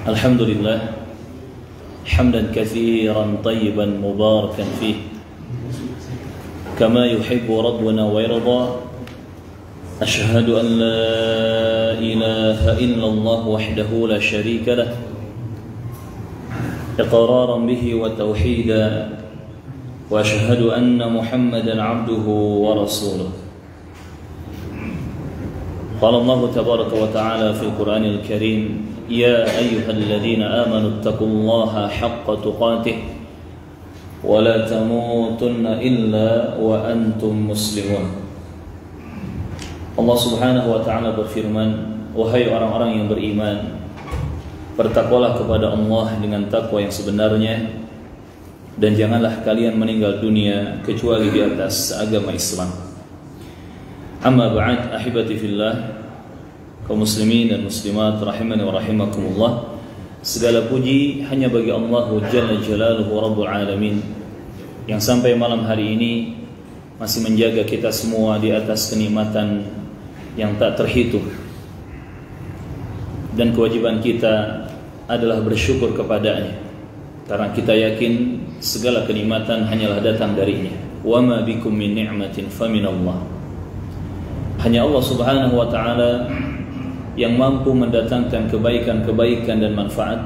الحمد لله حمدا كثيرا طيبا مباركا فيه كما يحب ربنا ويرضى أشهد أن لا إله إلا الله وحده لا شريك له إقرارا به وتوحيدا وأشهد أن محمدا عبده ورسوله قال الله تبارك وتعالى في القرآن الكريم يا أيها الذين آمنوا اتقوا الله حق تقاته ولا تموتن إلا وأنتم مسلمون. Allah subhanahu wa ta'ala berfirman, wahai orang-orang yang beriman, bertakwalah kepada Allah dengan takwa yang sebenarnya, dan janganlah kalian meninggal dunia kecuali di atas agama Islam. Amma ba'd, ahibati fillah, kaum muslimin dan muslimat rahimani wa rahimakumullah. Segala puji hanya bagi Allah Jalla Jalaluhu Rabbul Alamin, yang sampai malam hari ini masih menjaga kita semua di atas kenikmatan yang tak terhitung. Dan kewajiban kita adalah bersyukur kepadanya, karena kita yakin segala kenikmatan hanyalah datang darinya. Wa ma bikum min ni'matin faminallah. Hanya Allah subhanahu wa ta'ala yang mampu mendatangkan kebaikan-kebaikan dan manfaat,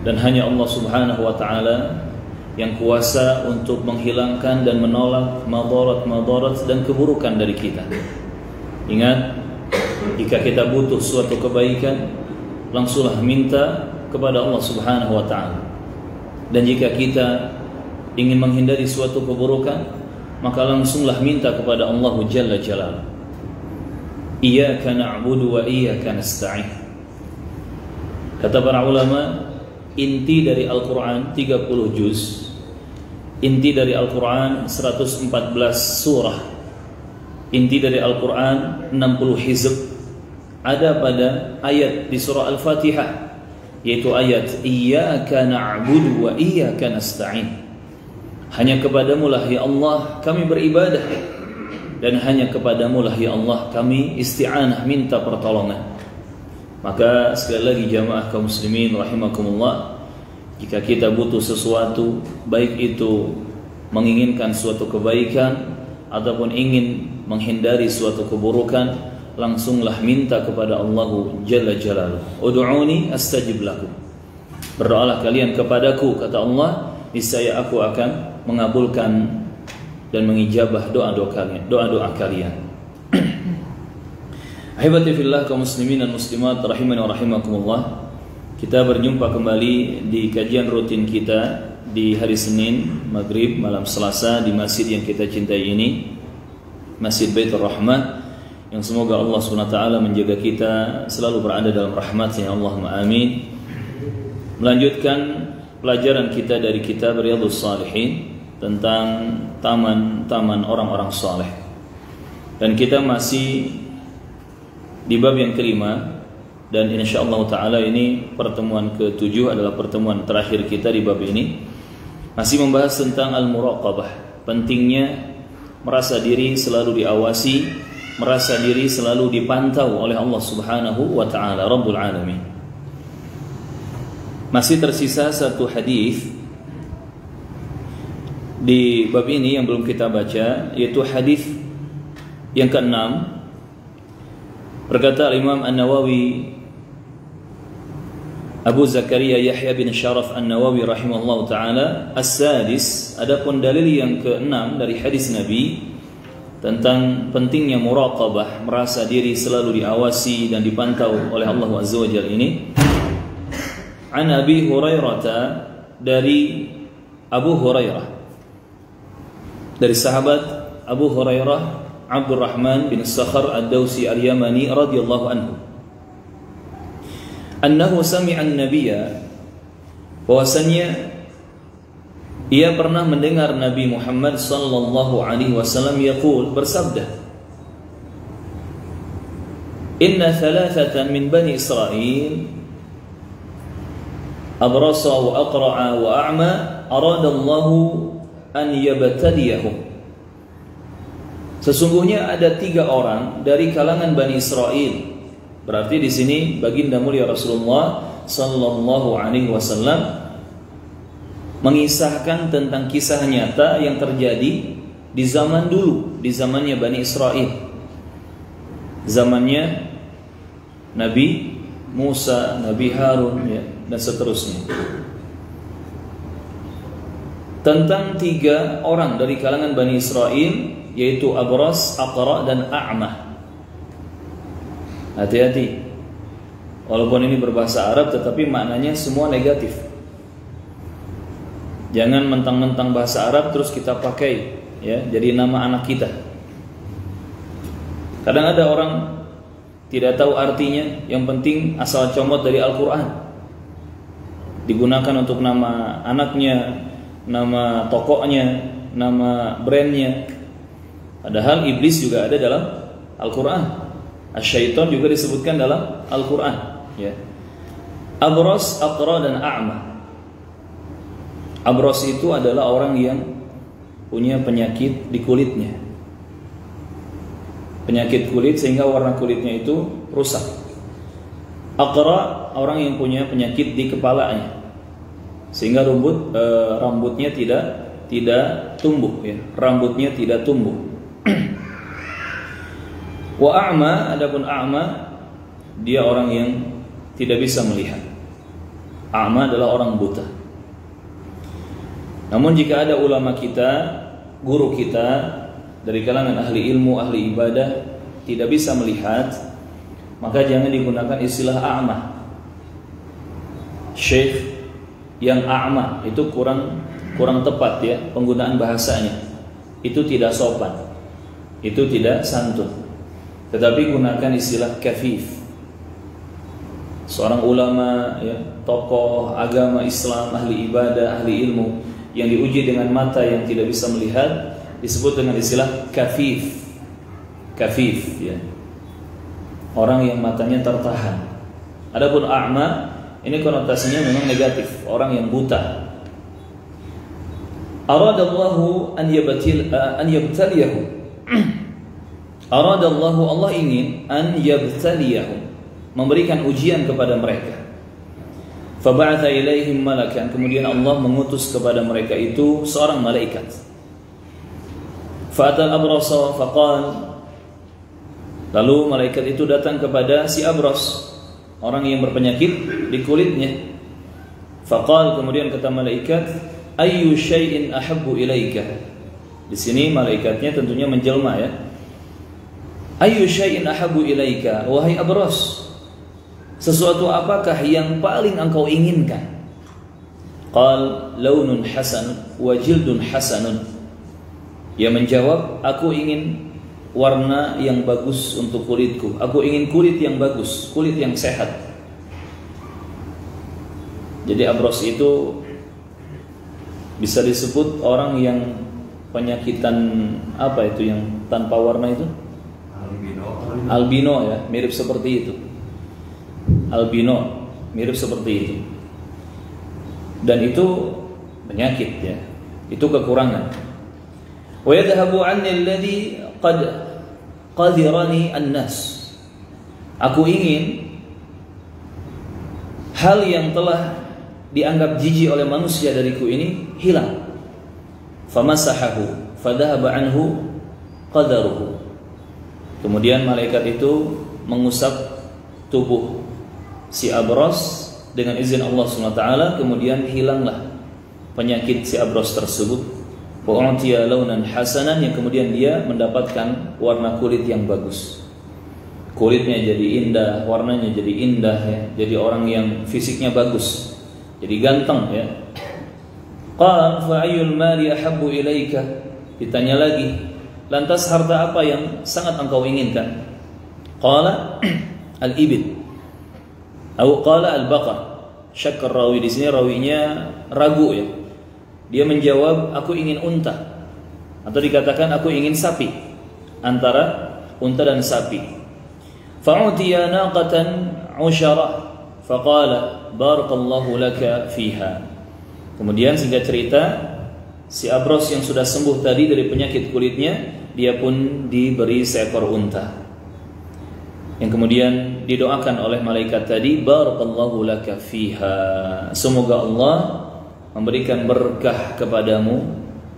dan hanya Allah subhanahu wa ta'ala yang kuasa untuk menghilangkan dan menolak madarat-madarat dan keburukan dari kita. Ingat, jika kita butuh suatu kebaikan, langsunglah minta kepada Allah subhanahu wa ta'ala. Dan jika kita ingin menghindari suatu keburukan, maka langsunglah minta kepada Allah Jalla Jalaluhu. Iyyaka na'budu wa iyyaka nasta'in. Kata para ulama, inti dari Al-Quran 30 juz, inti dari Al-Quran 114 surah, inti dari Al-Quran 60 hizb ada pada ayat di surah Al-Fatihah, yaitu ayat Iyyaka na'budu wa iyyaka nasta'in. Hanya kepadamu lah ya Allah kami beribadah, dan hanya kepadamu lah ya Allah kami isti'anah, minta pertolongan. Maka sekali lagi jamaah kaum muslimin rahimakumullah, jika kita butuh sesuatu, baik itu menginginkan suatu kebaikan ataupun ingin menghindari suatu keburukan, langsunglah minta kepada Allah Jalla Jalaluhu. Ud'uni astajib lakum. Berdoalah kalian kepadaku, kata Allah, niscaya aku akan mengabulkan dan mengijabah doa-doa kalian. Ahibati fillah, kaum muslimin dan muslimat rahimani wa rahimakumullah. Kita berjumpa kembali di kajian rutin kita di hari Senin maghrib malam Selasa di masjid yang kita cintai ini, Masjid Baitur Rahmah, yang semoga Allah SWT menjaga kita selalu berada dalam rahmatnya, Allahumma amin. Melanjutkan pelajaran kita dari kitab Riyadhus Shalihin tentang taman-taman orang-orang saleh. Dan kita masih di bab yang kelima, dan insyaallah ta'ala ini pertemuan ke-7 adalah pertemuan terakhir kita di bab ini. Masih membahas tentang al-muraqabah, pentingnya merasa diri selalu diawasi, merasa diri selalu dipantau oleh Allah subhanahu wa ta'ala Rabbul Alamin. Masih tersisa satu hadis di bab ini yang belum kita baca, yaitu hadis yang ke-6. Berkata Imam An-Nawawi, Abu Zakaria Yahya bin Sharaf An-Nawawi rahimahullah ta'ala, as-sadis, adapun dalil yang ke-6 dari hadis Nabi tentang pentingnya muraqabah, merasa diri selalu diawasi dan dipantau oleh Allah Azza wa Jalla ini. An Abi Hurairah, dari Abu Hurairah, dari sahabat Abu Hurairah Abdurrahman bin Sakhar Ad-Dawsi Al-Yamani radhiyallahu anhu, annahu sami'a an-nabiyya, bahwasannya ia pernah mendengar Nabi Muhammad sallallahu alaihi wasallam yaqul, bersabda, inna thalathatan min bani Israil abrasa wa aqra'a wa a'ma aradallahu an yabtaliyahum. Sesungguhnya ada 3 orang dari kalangan Bani Israel. Berarti di sini baginda mulia Rasulullah sallallahu alaihi wasallam mengisahkan tentang kisah nyata yang terjadi di zaman dulu, di zamannya Bani Israel, zamannya Nabi Musa, Nabi Harun, ya, dan seterusnya, tentang 3 orang dari kalangan Bani Israel, yaitu Abras, Aqra, dan A'ma. Hati-hati, walaupun ini berbahasa Arab tetapi maknanya semua negatif. Jangan mentang-mentang bahasa Arab terus kita pakai, ya, jadi nama anak kita. Kadang ada orang tidak tahu artinya, yang penting asal comot dari Al-Quran, digunakan untuk nama anaknya, nama tokohnya, nama brandnya. Padahal iblis juga ada dalam Al-Quran. Asyaiton juga disebutkan dalam Al-Quran, ya. Abras, Aqra, dan A'ma. Abras itu adalah orang yang punya penyakit di kulitnya, penyakit kulit sehingga warna kulitnya itu rusak. Aqra, orang yang punya penyakit di kepalanya sehingga rambutnya tidak tumbuh, ya, rambutnya tidak tumbuh. Wa a'ma, adapun a'ma, dia orang yang tidak bisa melihat. A'ma adalah orang buta. Namun jika ada ulama kita, guru kita dari kalangan ahli ilmu, ahli ibadah tidak bisa melihat, maka jangan digunakan istilah a'ma. Syekh yang a'ma itu kurang tepat, ya, penggunaan bahasanya. Itu tidak sopan, itu tidak santun. Tetapi gunakan istilah kafif. Seorang ulama, ya, tokoh agama Islam, ahli ibadah, ahli ilmu yang diuji dengan mata yang tidak bisa melihat disebut dengan istilah kafif. Kafif, ya, orang yang matanya tertahan. Adapun a'ma, ini konotasinya memang negatif, orang yang buta. Aradallahu an yabtaliyahu. Aradallahu, Allah ingin, an yabtaliyahu, memberikan ujian kepada mereka. Faba'atha ilaihim malakan, kemudian Allah mengutus kepada mereka itu seorang malaikat. Fa'atal abrasa faqal, lalu malaikat itu datang kepada si Abras, orang yang berpenyakit di kulitnya. Faqal, kemudian kata malaikat, ayyu syai'in ahabbu ilaika. Di sini malaikatnya tentunya menjelma, ya. Ayyu syai'in ahabbu ilaika, wahai Abras, sesuatu apakah yang paling engkau inginkan? Qal launun hasan wa jildun hasanun. Ia menjawab, aku ingin warna yang bagus untuk kulitku. Aku ingin kulit yang bagus, kulit yang sehat. Jadi Abras itu bisa disebut orang yang penyakitan apa itu yang tanpa warna itu? Albino, ya, mirip seperti itu. Albino, mirip seperti itu. Dan itu penyakit, ya, itu kekurangan. Wa yadhhabu 'anni alladhi qad qadirani an-nas. Aku ingin hal yang telah dianggap jijik oleh manusia dariku ini hilang. Famasahahu fadhahaba anhu qadaruhu. Kemudian malaikat itu mengusap tubuh si Abras dengan izin Allah SWT, kemudian hilanglah penyakit si Abras tersebut. Wa utiya launan hasanan, yang kemudian dia mendapatkan warna kulit yang bagus. Kulitnya jadi indah, warnanya jadi indah, ya. Jadi orang yang fisiknya bagus, jadi ganteng, ya. Qala fa ayyul mali ahabbu ilaika. Ditanya lagi, lantas harta apa yang sangat engkau inginkan? Qala al-ibil. Atau qala al-baqar. Syakkar rawi, di sini rawinya ragu, ya. Dia menjawab, aku ingin unta, atau dikatakan aku ingin sapi, antara unta dan sapi. Fa'utiya naqatan 'usyara faqala barakallahu laka fiha. Kemudian singkat cerita, si Abras yang sudah sembuh tadi dari penyakit kulitnya, dia pun diberi seekor unta. yang kemudian didoakan oleh malaikat tadi, barakallahu laka fiha, semoga Allah memberikan berkah kepadamu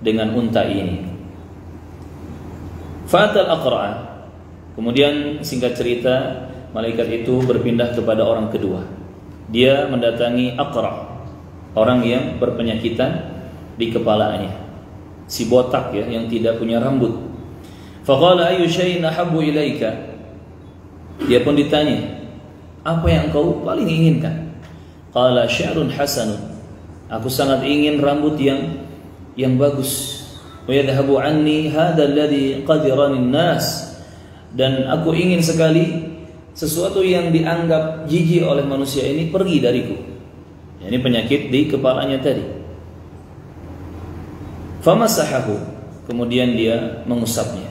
dengan unta ini. Fatal Aqra', kemudian singkat cerita malaikat itu berpindah kepada orang kedua. Dia mendatangi Aqra', orang yang berpenyakitan di kepalanya, si botak ya, yang tidak punya rambut. Faqala ayu syai'in ahabbu ilaika, dia pun ditanya, apa yang engkau paling inginkan? Qala sya'run hasanun, aku sangat ingin rambut yang bagus. Wa yadhhabu anni hadzal ladzi qadirani an-nas, dan aku ingin sekali sesuatu yang dianggap jijik oleh manusia ini pergi dariku. Ini penyakit di kepalanya tadi. Famasahahu, kemudian dia mengusapnya.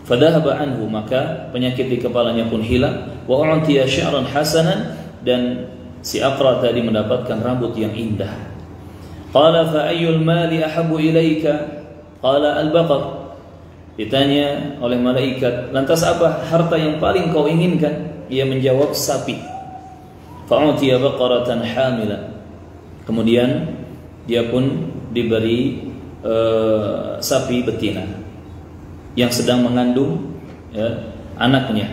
Fadhahaba anhu, maka penyakit di kepalanya pun hilang. Wa u'tiya sya'ran hasanan, dan si Aqra tadi mendapatkan rambut yang indah. Qala fa ayyul mali ahabbu ilaika? Qala al-baqar. Ditanya oleh malaikat, lantas apa harta yang paling kau inginkan? Ia menjawab sapi. Fa u'tiya baqaratan hamilan. Kemudian dia pun diberi sapi betina yang sedang mengandung ya, anaknya.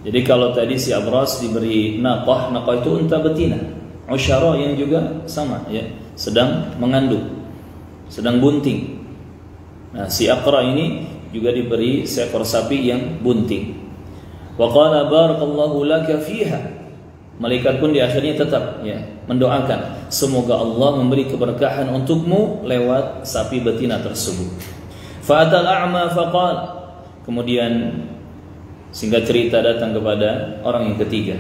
Jadi kalau tadi si Abras diberi naqah itu unta betina. Usyara yang juga sama ya, sedang mengandung, sedang bunting. Nah, si Aqra ini juga diberi seekor sapi yang bunting. Wa qala barakallahu laka fiha. Malaikat pun di akhirnya tetap ya mendoakan, semoga Allah memberi keberkahan untukmu lewat sapi betina tersebut. Fa'atal a'ma faqal, kemudian singkat cerita datang kepada orang yang ketiga.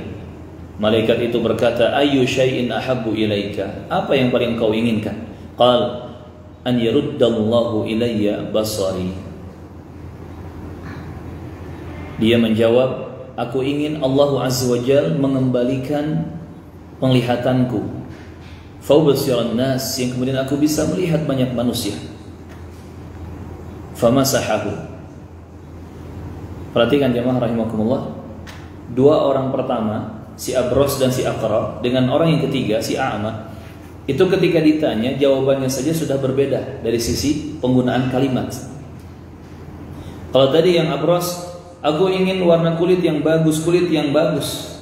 Malaikat itu berkata, ayyu syai'in ahabbu ilaika, apa yang paling kau inginkan? Qal an yaruddallahu ilayya basari. Dia menjawab, aku ingin Allah Azza wa Jal mengembalikan penglihatanku. Faubasiran nas, yang kemudian aku bisa melihat banyak manusia. Famasahahu. Perhatikan jemaah rahimakumullah, dua orang pertama, si Abros dan si Aqra, dengan orang yang ketiga, si A'ma, itu ketika ditanya jawabannya saja sudah berbeda dari sisi penggunaan kalimat. Kalau tadi yang Abros, aku ingin warna kulit yang bagus, kulit yang bagus.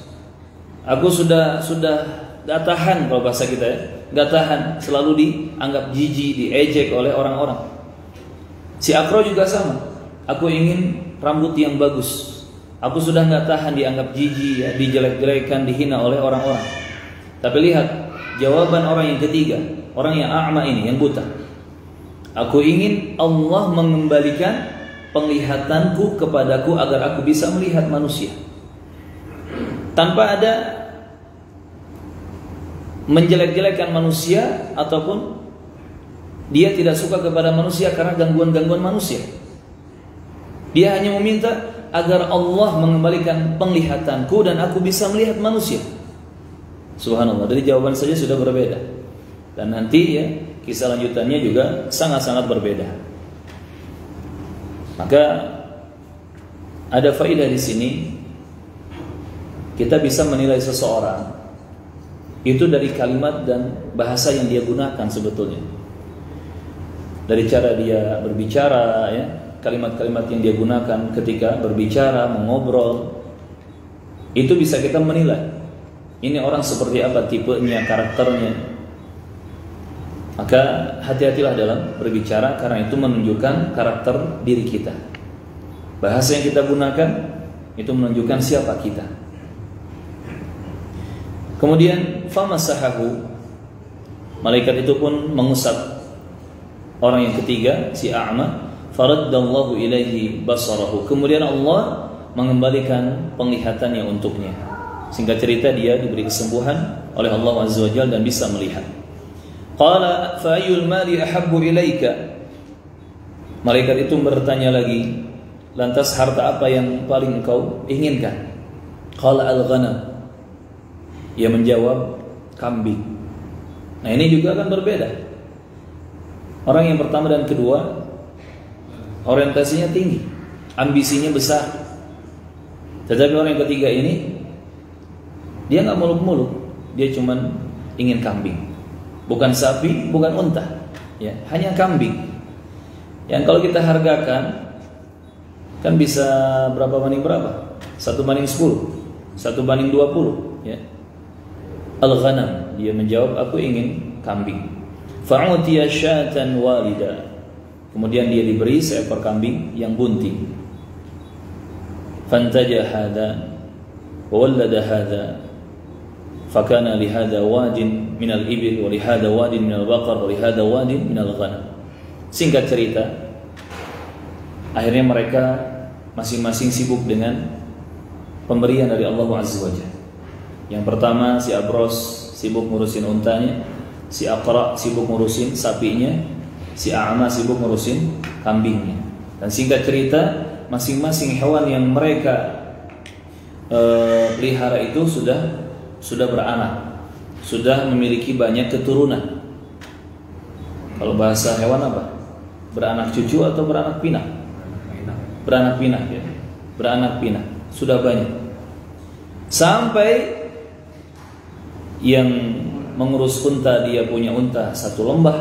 Aku sudah gak tahan, kalau bahasa kita ya, gak tahan, selalu dianggap jijik, diejek oleh orang-orang. Si Aqra juga sama, aku ingin rambut yang bagus. Aku sudah gak tahan dianggap jijik ya, dijelek-jelekan, dihina oleh orang-orang. Tapi lihat jawaban orang yang ketiga, orang yang a'ma ini, yang buta. Aku ingin Allah mengembalikan penglihatanku kepadaku agar aku bisa melihat manusia, tanpa ada menjelek-jelekan manusia ataupun dia tidak suka kepada manusia karena gangguan-gangguan manusia. Dia hanya meminta agar Allah mengembalikan penglihatanku dan aku bisa melihat manusia. Subhanallah, dari jawaban saja sudah berbeda. Dan nanti ya kisah lanjutannya juga sangat-sangat berbeda. Maka ada faedah di sini, kita bisa menilai seseorang itu dari kalimat dan bahasa yang dia gunakan sebetulnya. Dari cara dia berbicara ya, kalimat-kalimat yang dia gunakan ketika berbicara, mengobrol, itu bisa kita menilai ini orang seperti apa tipenya, karakternya. Maka hati-hatilah dalam berbicara, karena itu menunjukkan karakter diri kita. Bahasa yang kita gunakan itu menunjukkan siapa kita. Kemudian famasahahu, malaikat itu pun mengusap orang yang ketiga, si A'ma. Faraddallahu ilaihi basarahu, kemudian Allah mengembalikan penglihatannya untuknya. Singkat cerita, dia diberi kesembuhan oleh Allah Azza wa Jalla dan bisa melihat. Qala fa ayyul mali ahabbu ilaika, malaikat itu bertanya lagi, lantas harta apa yang paling engkau inginkan? Qala al-ghanam, ia menjawab kambing. Nah, ini juga akan berbeda. Orang yang pertama dan kedua orientasinya tinggi, ambisinya besar. Tetapi orang yang ketiga ini, dia nggak muluk-muluk, dia cuman ingin kambing, bukan sapi, bukan unta, ya, hanya kambing. Yang kalau kita hargakan kan bisa berapa banding berapa? 1/10, 1/20, ya. Al-ghanam, dia menjawab, aku ingin kambing. Fa'utiya syatan walida, kemudian dia diberi seekor kambing yang bunting. Fantaja hadha wa wallada hadha, fakana li hadha wadin min al-ibil wa li hadha wadin min al-baqar wa li hadha wadin min al-ghanam. Singkat cerita, akhirnya mereka masing-masing sibuk dengan pemberian dari Allah Azza wa Jalla. Yang pertama, si Abros sibuk ngurusin untanya, si Aqra sibuk ngurusin sapinya, si A'ma sibuk ngurusin kambingnya. Dan singkat cerita, masing-masing hewan yang mereka pelihara itu sudah beranak, sudah memiliki banyak keturunan. Kalau bahasa hewan apa? Beranak cucu atau beranak pinak? Beranak pinak, ya. Beranak pinak, sudah banyak. Sampai yang mengurus unta dia punya unta 1 lembah,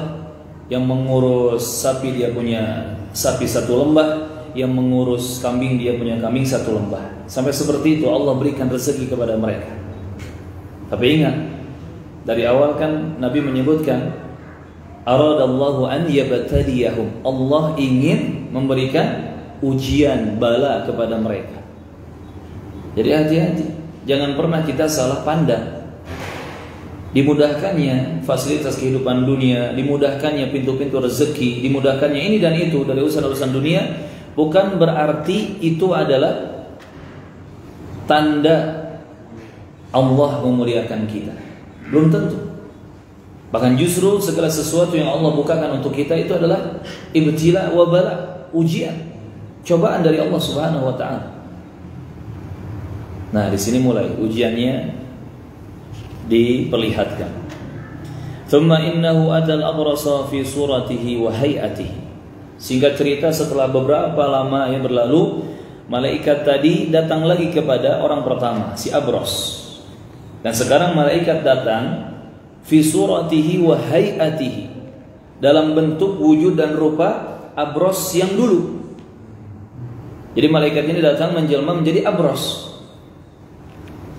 yang mengurus sapi dia punya sapi 1 lembah, yang mengurus kambing dia punya kambing 1 lembah. Sampai seperti itu Allah berikan rezeki kepada mereka. Tapi ingat, dari awal kan Nabi menyebutkan aradallahu an yabtaliyahum, Allah ingin memberikan ujian bala kepada mereka. Jadi hati-hati, jangan pernah kita salah pandang. Dimudahkannya fasilitas kehidupan dunia, dimudahkannya pintu-pintu rezeki, dimudahkannya ini dan itu dari urusan-urusan dunia, bukan berarti itu adalah tanda Allah memuliakan kita. Belum tentu. Bahkan justru segala sesuatu yang Allah bukakan untuk kita itu adalah ibtila wa bala, ujian, cobaan dari Allah Subhanahu wa taala. Nah, di sini mulai ujiannya diperlihatkan. Thumma innahu atal abrasa fi suratihi wa hay'atihi. Singkat cerita, setelah beberapa lama yang berlalu, malaikat tadi datang lagi kepada orang pertama, si Abros. Dan sekarang malaikat datang fi suratihi wa hay'atihi, dalam bentuk wujud dan rupa Abros yang dulu. Jadi malaikat ini datang menjelma menjadi Abros.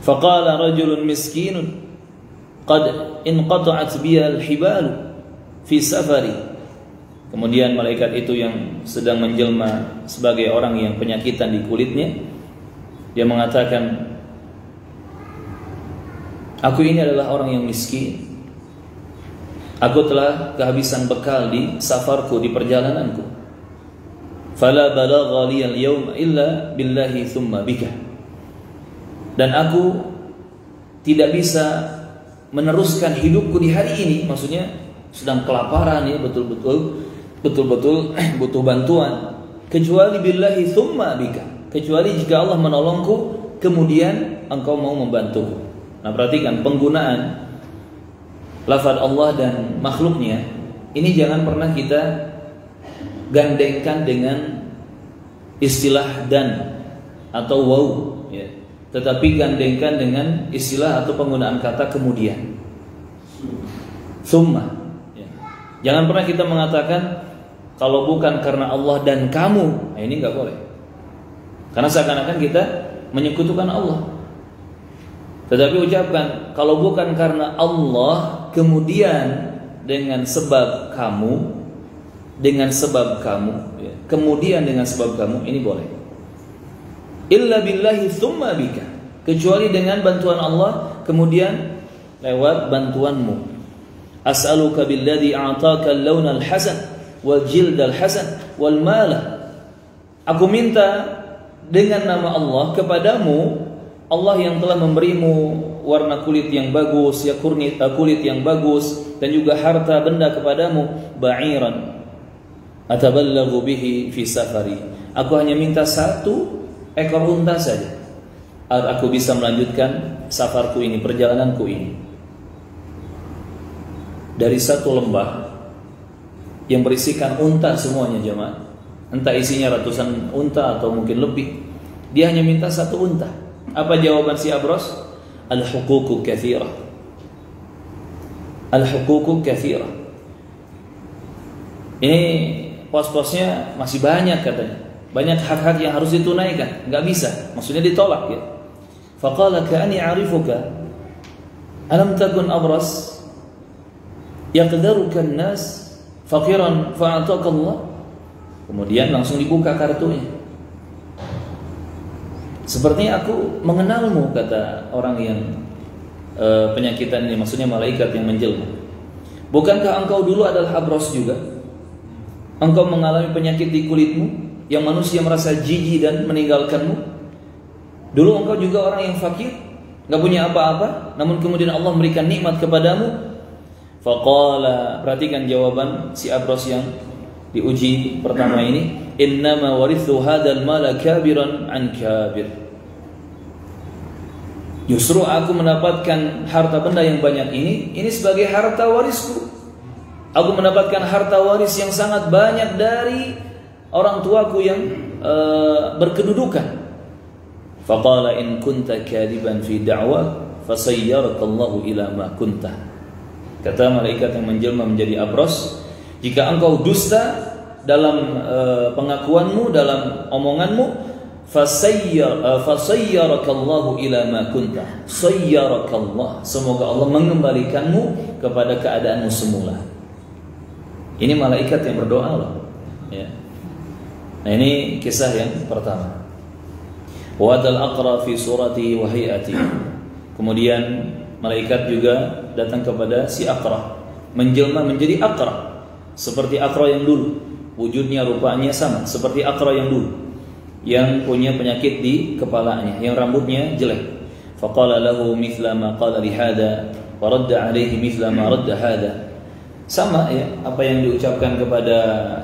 Faqala rajulun miskinun qad inqata'at biya al-hibal fi safari. Kemudian malaikat itu yang sedang menjelma sebagai orang yang penyakitan di kulitnya, dia mengatakan, aku ini adalah orang yang miskin. Aku telah kehabisan bekal di safarku, di perjalananku. Fala balagha li al-yawma illa billahi thumma bika. Dan aku tidak bisa meneruskan hidupku di hari ini, maksudnya sedang kelaparan ya, betul-betul butuh bantuan, kecuali billahi thumma bika, kecuali jika Allah menolongku kemudian engkau mau membantuku. Nah, perhatikan penggunaan lafaz Allah dan makhluknya ini jangan pernah kita gandengkan dengan istilah dan atau waw, ya. Tetapi gandengkan dengan istilah atau penggunaan kata kemudian, summa, ya. Jangan pernah kita mengatakan kalau bukan karena Allah dan kamu, nah ini nggak boleh, karena seakan-akan kita menyekutukan Allah. Tetapi ucapkan kalau bukan karena Allah kemudian dengan sebab kamu, dengan sebab kamu, ya. Kemudian dengan sebab kamu, ini boleh. Illa billahi thumma bika, kecuali dengan bantuan Allah kemudian lewat bantuanmu. As'aluka billadhi a'taka al-lawn al-hasan wal jild al-hasan wal mala. Aku minta dengan nama Allah kepadamu, Allah yang telah memberimu warna kulit yang bagus, ya kulit yang bagus, dan juga harta benda kepadamu, ba'iran atabalaghu bihi fi safari. Aku hanya minta 1 ekor unta saja agar aku bisa melanjutkan safarku ini, perjalananku ini. Dari 1 lembah yang berisikan unta semuanya jemaah, entah isinya ratusan unta atau mungkin lebih, Dia hanya minta satu unta. Apa jawaban si Abros? Al-huququ katsirah. Al-huququ katsirah. Ini pos-posnya masih banyak katanya. Banyak hak-hak yang harus ditunaikan, enggak bisa. Maksudnya ditolak ya. Faqala ka'ani a'rifuka alam takun abras yaqdaruka an-nas faqiran fa'ataka Allah. Kemudian langsung dibuka kartunya. Sepertinya aku mengenalmu, kata orang yang penyakitan ini, maksudnya malaikat yang menjelma. Bukankah engkau dulu adalah abros juga? Engkau mengalami penyakit di kulitmu yang manusia merasa jijik dan meninggalkanmu. Dulu engkau juga orang yang fakir, gak punya apa-apa, namun kemudian Allah memberikan nikmat kepadamu. Faqala, perhatikan jawaban si Abros yang diuji pertama ini, innama warithu hadzal mala kabiran an kabir. Justru aku mendapatkan harta benda yang banyak ini sebagai harta warisku. Aku mendapatkan harta waris yang sangat banyak dari orang tuaku yang berkedudukan. Faqala in kunta kadiban fi da'wak fasayyarakallahu ila ma kunta. Kata malaikat yang menjelma menjadi Abros, jika engkau dusta dalam pengakuanmu, dalam omonganmu, fasayyarakallahu ila ma kunta. Sayyarakallah, semoga Allah mengembalikanmu kepada keadaanmu semula. Ini malaikat yang berdoa loh ya. Nah, ini kisah yang pertama. Wa dal aqra fi suratihi wa hayatihi. Kemudian malaikat juga datang kepada si Aqra, menjelma menjadi Aqra, seperti Aqra yang dulu. Wujudnya, rupanya sama seperti Aqra yang dulu, yang punya penyakit di kepalanya, yang rambutnya jelek. Faqala lahu mithla ma qala li hada wa radda alaihi mithla ma radda hada. Sama ya, apa yang diucapkan kepada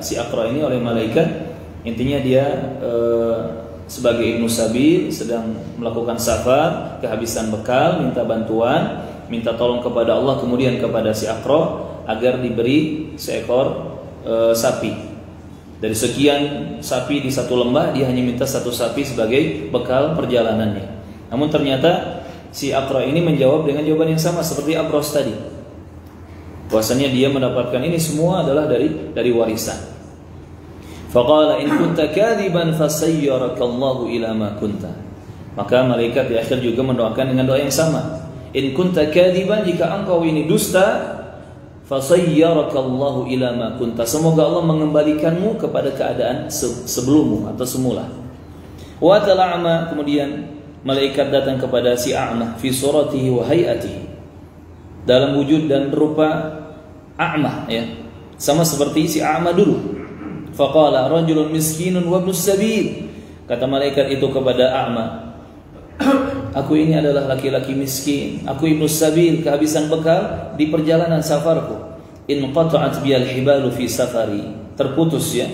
si Aqra ini oleh malaikat. Intinya dia sebagai Ibnu Sabil sedang melakukan safar, kehabisan bekal, minta bantuan, minta tolong kepada Allah, kemudian kepada si Aqra agar diberi seekor sapi. Dari sekian sapi di satu lembah, dia hanya minta satu sapi sebagai bekal perjalanannya. Namun ternyata si Aqra ini menjawab dengan jawaban yang sama seperti Abros tadi. Bahwasanya dia mendapatkan ini semua adalah dari warisan. Faqala in kunta kadiban fasayyarakallahu ila ma kunta. Maka malaikat di akhir juga mendoakan dengan doa yang sama. In kunta kadiban, jika engkau ini dusta, fasayyarakallahu ila ma kunta, semoga Allah mengembalikanmu kepada keadaan sebelummu atau semula. Wa tala'ama, kemudian malaikat datang kepada si A'ma fi suratihi wa hayatihi, dalam wujud dan rupa A'ma ya, sama seperti si A'ma dulu. Faqala rajulun miskinun wa ibnus sabil, kata malaikat itu kepada A'ma, aku ini adalah laki-laki miskin, aku ibnus sabil, kehabisan bekal di perjalanan safarku. In qata'at biyal hibalu fi safari, terputus ya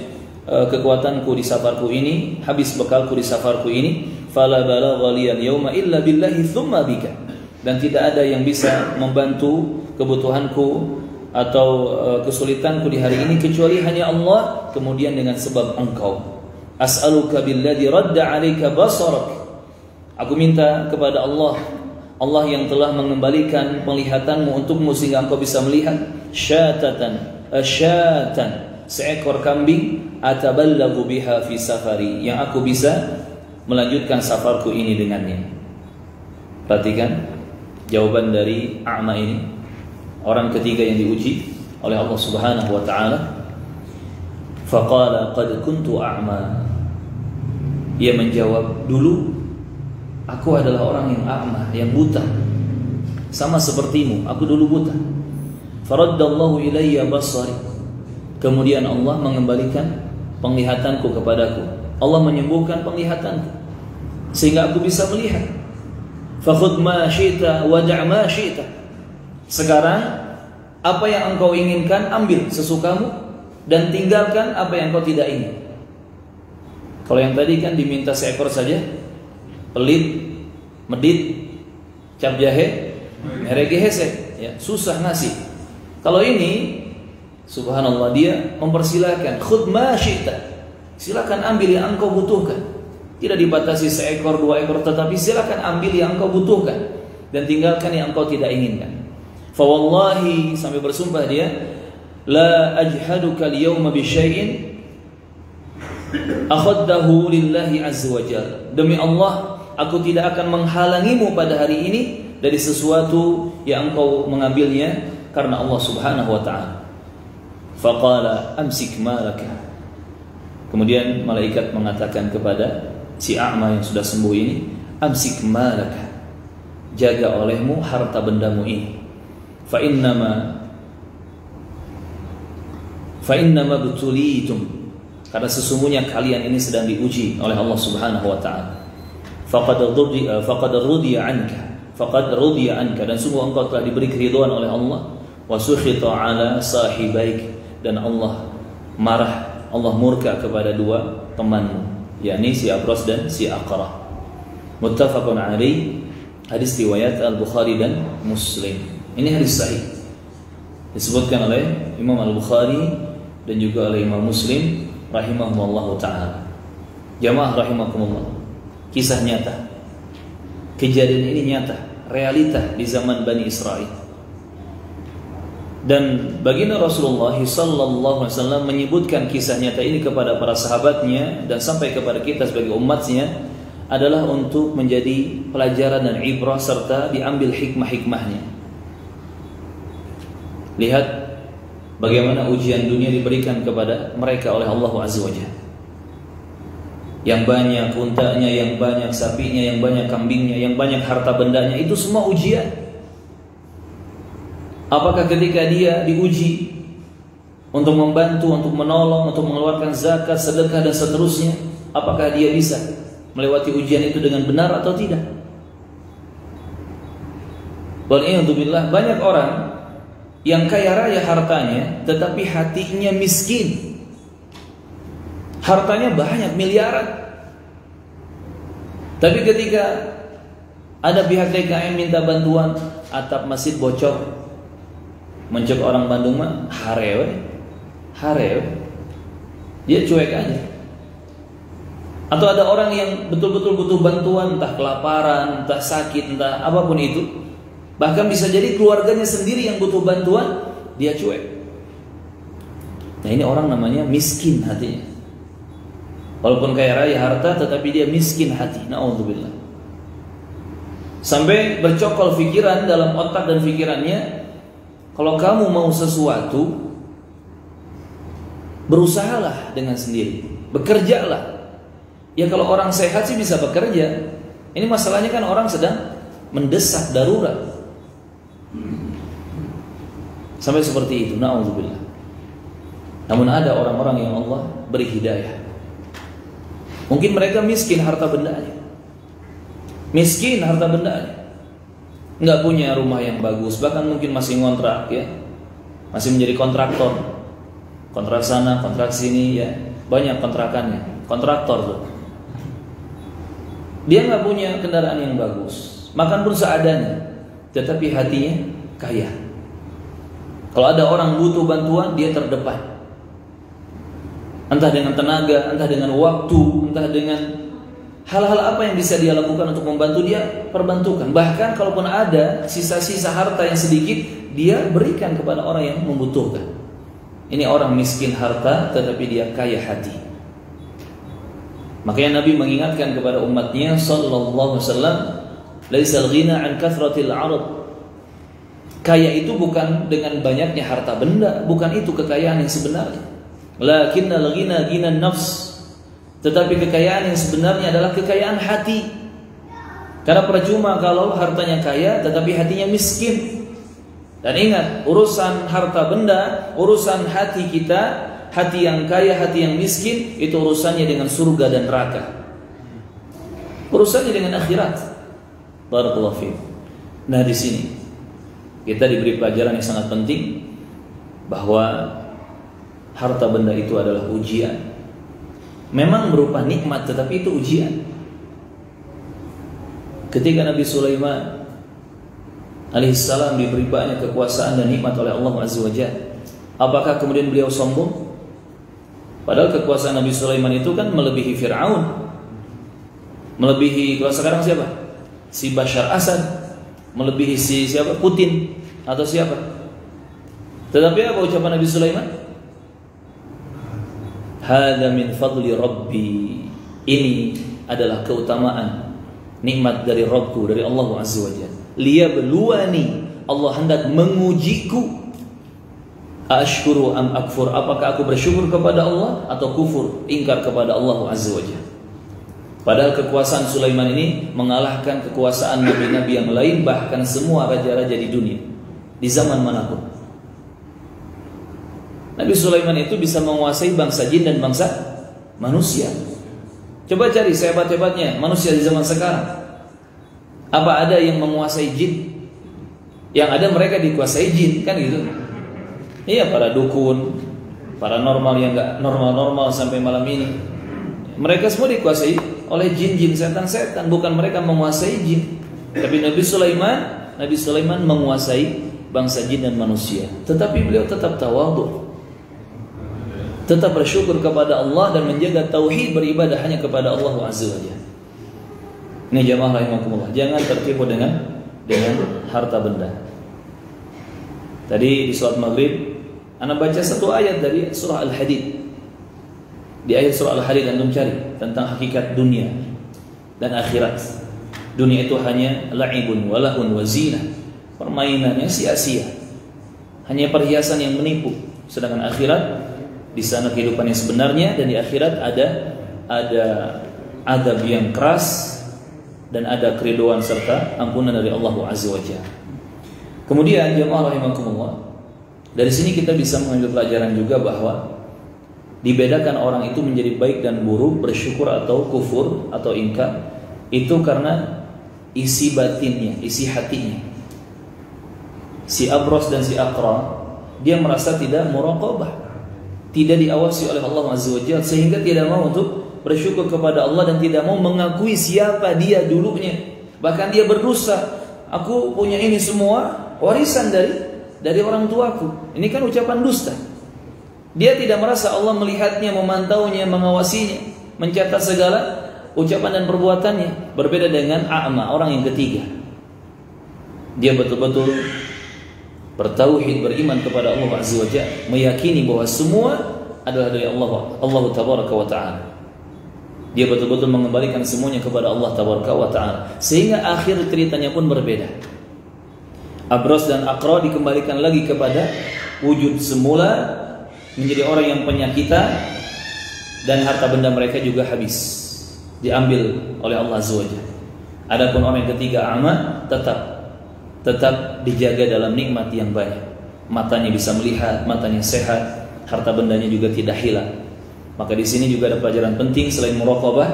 kekuatanku di safarku ini, habis bekalku di safarku ini. Fala balagha liyal yawma illa billahi thumma bika, dan tidak ada yang bisa membantu kebutuhanku atau kesulitanku di hari ini kecuali hanya Allah, kemudian dengan sebab engkau. As'aluka billadhi radda 'alaika basarak, aku minta kepada Allah, Allah yang telah mengembalikan penglihatanmu untukmu sehingga engkau bisa melihat. Syatan, seekor kambing, ataballagu biha fi safari, yang aku bisa melanjutkan safarku ini dengannya. Perhatikan jawaban dari A'ma ini, orang ketiga yang diuji oleh Allah Subhanahu wa taala. Faqala qad kuntu a'ma, ia menjawab, dulu aku adalah orang yang a'ma, yang buta, sama sepertimu, aku dulu buta. Faraddallahu ilayya basari, kemudian Allah mengembalikan penglihatanku kepadaku, Allah menyembuhkan penglihatanku sehingga aku bisa melihat. Fakhudh ma syi'ta wa da' ma syi'ta, sekarang apa yang engkau inginkan ambil sesukamu dan tinggalkan apa yang engkau tidak ingin. Kalau yang tadi kan diminta seekor saja, pelit, medit, cap jahe, merege hese, ya, susah ngasih. Kalau ini subhanallah, dia mempersilahkan, khudh ma syi'ta, silakan ambil yang engkau butuhkan. Tidak dibatasi seekor, 2 ekor, tetapi silakan ambil yang engkau butuhkan dan tinggalkan yang engkau tidak inginkan. Fa wallahi, sampai bersumpah dia, la ajhaduka al-yawma bi syai'in akhaddahu lillahi azza wa jalla. Demi Allah, aku tidak akan menghalangimu pada hari ini dari sesuatu yang engkau mengambilnya karena Allah Subhanahu wa taala. Faqala amsik malaka. Kemudian malaikat mengatakan kepada si a'ma yang sudah sembuh ini, amsik malaka, jaga olehmu harta bendamu ini. Fa innama butulitum, karena sesungguhnya kalian ini sedang diuji oleh Allah Subhanahu wa taala. Faqad rudiya anka, dan sungguh engkau telah diberi keridhaan oleh Allah. Wa sukhita ala sahibaik, dan Allah marah, Allah murka kepada 2 temanmu, yakni si Abras dan si Aqrah. Muttafaqun alaih, hadis riwayat Al-Bukhari dan Muslim. Ini hadis sahih, disebutkan oleh Imam Al-Bukhari dan juga oleh Imam Muslim rahimahumullah ta'ala. Jamaah rahimakumullah, kisah nyata, kejadian ini nyata, realita di zaman Bani Israel. Dan baginda Rasulullah sallallahu alaihi wasallam menyebutkan kisah nyata ini kepada para sahabatnya dan sampai kepada kita sebagai umatnya adalah untuk menjadi pelajaran dan ibrah serta diambil hikmah-hikmahnya. Lihat bagaimana ujian dunia diberikan kepada mereka oleh Allah Azza wa Jalla. Yang banyak untanya, yang banyak sapinya, yang banyak kambingnya, yang banyak harta bendanya, itu semua ujian. Apakah ketika dia diuji untuk membantu, untuk menolong, untuk mengeluarkan zakat, sedekah dan seterusnya, apakah dia bisa melewati ujian itu dengan benar atau tidak? Wal'iyadzubillah, banyak orang yang kaya raya hartanya tetapi hatinya miskin. Hartanya banyak, miliaran, tapi ketika ada pihak TKM minta bantuan, atap masjid bocor, mencek orang Bandung mah harewe, dia cuek aja. Atau ada orang yang betul-betul butuh bantuan, entah kelaparan, entah sakit, entah apapun itu, bahkan bisa jadi keluarganya sendiri yang butuh bantuan, dia cuek. Nah, ini orang namanya miskin hatinya. Walaupun kaya raya harta, tetapi dia miskin hati. Na'udzubillah. Sampai bercokol pikiran dalam otak dan pikirannya, kalau kamu mau sesuatu, berusahalah dengan sendiri, bekerjalah. Ya kalau orang sehat sih bisa bekerja. Ini masalahnya kan orang sedang mendesak darurat. Sampai seperti itu, na'udzubillah. Namun ada orang-orang yang Allah beri hidayah. Mungkin mereka miskin harta bendanya, nggak punya rumah yang bagus, bahkan mungkin masih ngontrak, ya, masih menjadi kontraktor, kontrak sana, kontrak sini, ya, banyak kontrakannya, kontraktor tuh. Dia nggak punya kendaraan yang bagus, makan pun seadanya, tetapi hatinya kaya. Kalau ada orang butuh bantuan, dia terdepan. Entah dengan tenaga, entah dengan waktu, entah dengan hal-hal apa yang bisa dia lakukan untuk membantu, dia perbantukan. Bahkan kalaupun ada sisa-sisa harta yang sedikit, dia berikan kepada orang yang membutuhkan. Ini orang miskin harta tetapi dia kaya hati. Makanya Nabi mengingatkan kepada umatnya sallallahu alaihi wasallam, laisal ghina an kathratil 'arad. Kaya itu bukan dengan banyaknya harta benda, bukan itu kekayaan yang sebenarnya. Lakinnal ghina ghinan nafs. Tetapi kekayaan yang sebenarnya adalah kekayaan hati. Karena percuma kalau hartanya kaya tetapi hatinya miskin. Dan ingat, urusan harta benda, urusan hati kita, hati yang kaya, hati yang miskin, itu urusannya dengan surga dan neraka. Urusannya dengan akhirat. Barakallahu fiik. Nah, di sini kita diberi pelajaran yang sangat penting bahwa harta benda itu adalah ujian. Memang berupa nikmat, tetapi itu ujian. Ketika Nabi Sulaiman alaihissalam diberi banyak kekuasaan dan nikmat oleh Allah Azza wa Jalla, apakah kemudian beliau sombong? Padahal kekuasaan Nabi Sulaiman itu kan melebihi Fir'aun. Melebihi kalau sekarang siapa? Si Bashar Assad, melebihi si siapa? Putin atau siapa? Tetapi apa ucapan Nabi Sulaiman? Hada min fadli Rabbi. Ini adalah keutamaan nikmat dari Rabbku, dari Allah Azza wa Jalla. Liyabluwani, Allah hendak mengujiku. Ashkuru am akfur, apakah aku bersyukur kepada Allah atau kufur, ingkar kepada Allah Azza wa Jalla. Padahal kekuasaan Sulaiman ini mengalahkan kekuasaan nabi-nabi yang lain, bahkan semua raja-raja di dunia di zaman manapun. Nabi Sulaiman itu bisa menguasai bangsa jin dan bangsa manusia. Coba cari sehebat-hebatnya manusia di zaman sekarang. Apa ada yang menguasai jin? Yang ada mereka dikuasai jin, kan gitu. Iya, para dukun, paranormal yang gak normal-normal sampai malam ini, mereka semua dikuasai oleh jin-jin, setan-setan. Bukan mereka menguasai jin, tapi Nabi Sulaiman menguasai bangsa jin dan manusia. Tetapi beliau tetap tawadhu, tetap bersyukur kepada Allah dan menjaga tauhid, beribadah hanya kepada Allah Azza wa Jalla. Ini jamaah rahimakumullah, jangan tertipu dengan harta benda. Tadi di salat maghrib ana baca satu ayat dari surah Al-Hadid. Di ayat surah Al-Hadid antum cari tentang hakikat dunia dan akhirat. Dunia itu hanya la'ibun walahun wazina, permainannya sia-sia, hanya perhiasan yang menipu. Sedangkan akhirat, di sana kehidupan yang sebenarnya, dan di akhirat ada adab yang keras dan ada keriduan serta ampunan dari Allah Azza wa Jalla. Kemudian jemaah rahimakumullah, dari sini kita bisa mengambil pelajaran juga bahwa dibedakan orang itu menjadi baik dan buruk, bersyukur atau kufur atau ingkar, itu karena isi batinnya, isi hatinya. Si Abros dan si Aqra, dia merasa tidak muraqabah, tidak diawasi oleh Allah Azza wa Jalla, sehingga tidak mau untuk bersyukur kepada Allah dan tidak mau mengakui siapa dia dulunya. Bahkan dia berdosa, aku punya ini semua warisan dari orang tuaku. Ini kan ucapan dusta. Dia tidak merasa Allah melihatnya, memantaunya, mengawasinya, mencatat segala ucapan dan perbuatannya. Berbeda dengan a'ma, orang yang ketiga. Dia betul-betul bertauhid, beriman kepada Allah Azza wa Jalla, meyakini bahwa semua adalah dari Allah Tabaraka wa Ta'ala. Dia betul-betul mengembalikan semuanya kepada Allah Tabaraka wa Ta'ala, sehingga akhir ceritanya pun berbeda. Abros dan Aqra dikembalikan lagi kepada wujud semula, menjadi orang yang penyakitan, dan harta benda mereka juga habis, diambil oleh Allah Azza wa Jalla. Adapun orang yang ketiga, A'ma, tetap dijaga dalam nikmat yang banyak. Matanya bisa melihat, matanya sehat, harta bendanya juga tidak hilang. Maka di sini juga ada pelajaran penting selain muraqabah.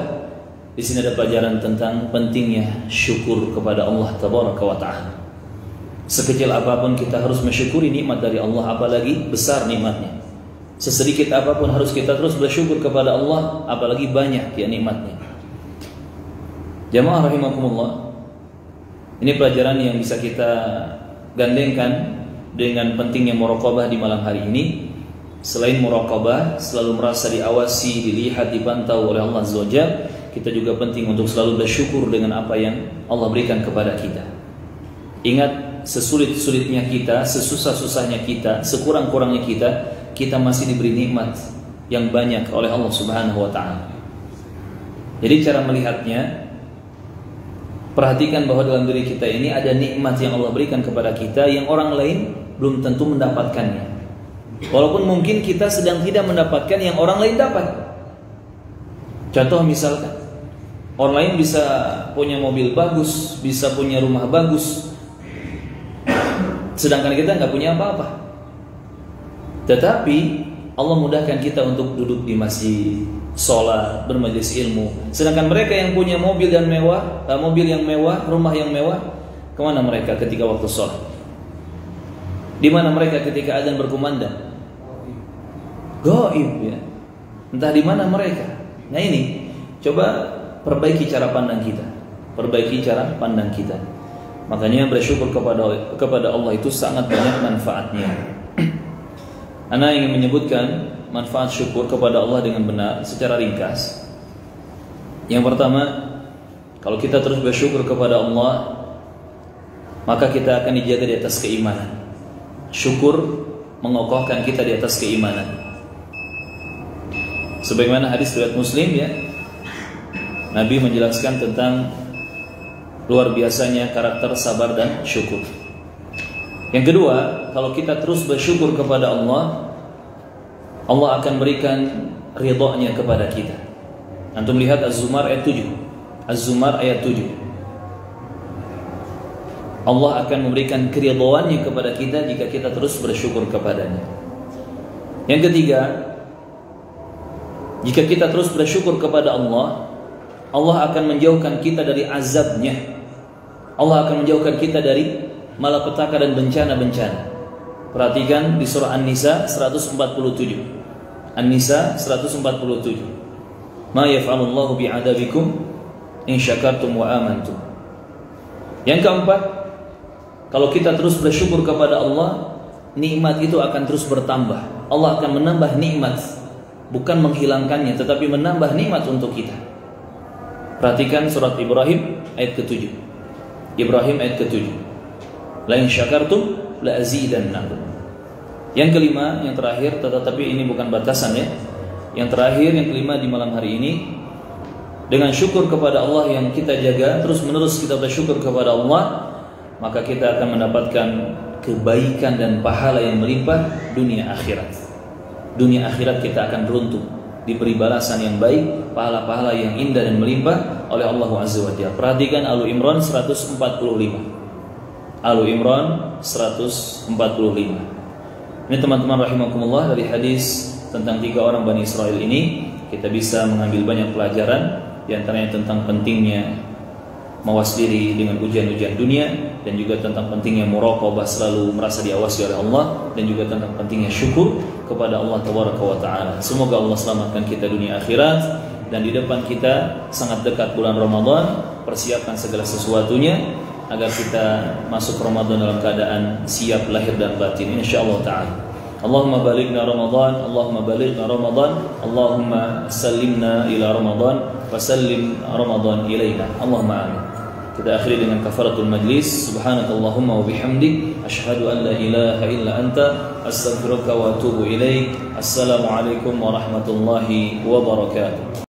Di sini ada pelajaran tentang pentingnya syukur kepada Allah Tabaraka wa Ta'ala. Sekecil apapun kita harus mensyukuri nikmat dari Allah, apalagi besar nikmatnya. Sesedikit apapun harus kita terus bersyukur kepada Allah, apalagi banyak ya nikmatnya. Jamaah rahimakumullah, ini pelajaran yang bisa kita gandengkan dengan pentingnya muraqabah di malam hari ini. Selain muraqabah, selalu merasa diawasi, dilihat, dipantau oleh Allah Azza wa Jalla, kita juga penting untuk selalu bersyukur dengan apa yang Allah berikan kepada kita. Ingat, sesulit-sulitnya kita, sesusah-susahnya kita, sekurang-kurangnya kita masih diberi nikmat yang banyak oleh Allah Subhanahu wa Ta'ala. Jadi cara melihatnya, perhatikan bahwa dalam diri kita ini ada nikmat yang Allah berikan kepada kita yang orang lain belum tentu mendapatkannya. Walaupun mungkin kita sedang tidak mendapatkan yang orang lain dapat. Contoh misalkan, orang lain bisa punya mobil bagus, bisa punya rumah bagus, sedangkan kita nggak punya apa-apa. Tetapi Allah mudahkan kita untuk duduk di masjid, sholat, bermajelis ilmu. Sedangkan mereka yang punya mobil yang mewah, rumah yang mewah, kemana mereka ketika waktu sholat? Di mana mereka ketika azan berkumandang? Gaib ya. Entah di mana mereka. Nah ini, coba perbaiki cara pandang kita. Makanya bersyukur kepada Allah itu sangat banyak manfaatnya. Ana ingin menyebutkan manfaat syukur kepada Allah dengan benar secara ringkas. Yang pertama, Kalau kita terus bersyukur kepada Allah, maka kita akan dijaga di atas keimanan. Syukur mengokohkan kita di atas keimanan. Sebagaimana hadis riwayat Muslim ya, Nabi menjelaskan tentang luar biasanya karakter sabar dan syukur. Yang kedua, kalau kita terus bersyukur kepada Allah, Allah akan berikan ridhonya kepada kita. Antum lihat Az-Zumar ayat 7. Az-Zumar ayat 7. Allah akan memberikan keridhoannya kepada kita jika kita terus bersyukur kepadanya. Yang ketiga, jika kita terus bersyukur kepada Allah, Allah akan menjauhkan kita dari azabnya. Allah akan menjauhkan kita dari malapetaka dan bencana-bencana. Perhatikan di surah An-Nisa 147. An-Nisa 147. Ma yaf'alullahu bi'adabikum in syakartum wa amantum. Yang keempat, kalau kita terus bersyukur kepada Allah, nikmat itu akan terus bertambah. Allah akan menambah nikmat, bukan menghilangkannya, tetapi menambah nikmat untuk kita. Perhatikan surat Ibrahim ayat ke-7. Ibrahim ayat ke-7. La in syakartum la azidannakum. Yang kelima, yang terakhir, tetapi ini bukan batasan ya. Yang terakhir, yang kelima di malam hari ini, dengan syukur kepada Allah yang kita jaga, terus menerus kita bersyukur kepada Allah, maka kita akan mendapatkan kebaikan dan pahala yang melimpah dunia akhirat. Dunia akhirat kita akan beruntung, diberi balasan yang baik, pahala-pahala yang indah dan melimpah oleh Allah Azza wa Jalla. Perhatikan Al-Imran 145. Al-Imran 145. Ini teman-teman rahimakumullah, dari hadis tentang 3 orang Bani Israel ini kita bisa mengambil banyak pelajaran, di antaranya tentang pentingnya mawas diri dengan ujian-ujian dunia, dan juga tentang pentingnya muraqabah, selalu merasa diawasi oleh Allah, dan juga tentang pentingnya syukur kepada Allah Tabaraka wa Ta'ala. Semoga Allah selamatkan kita dunia akhirat, dan di depan kita sangat dekat bulan Ramadan. Persiapkan segala sesuatunya agar kita masuk Ramadan dalam keadaan siap lahir dan batin insyaallah ta'ala. Allahumma balighna Ramadan, Allahumma balighna Ramadan, Allahumma sallimna ila Ramadan wa sallim Ramadan ilaina. Allahumma amin. Kita akhiri dengan kafaratul majlis. Subhanakallahumma wa bihamdik, asyhadu an la ilaha illa anta, astaghfiruka wa atubu ilaik. Assalamualaikum warahmatullahi wabarakatuh.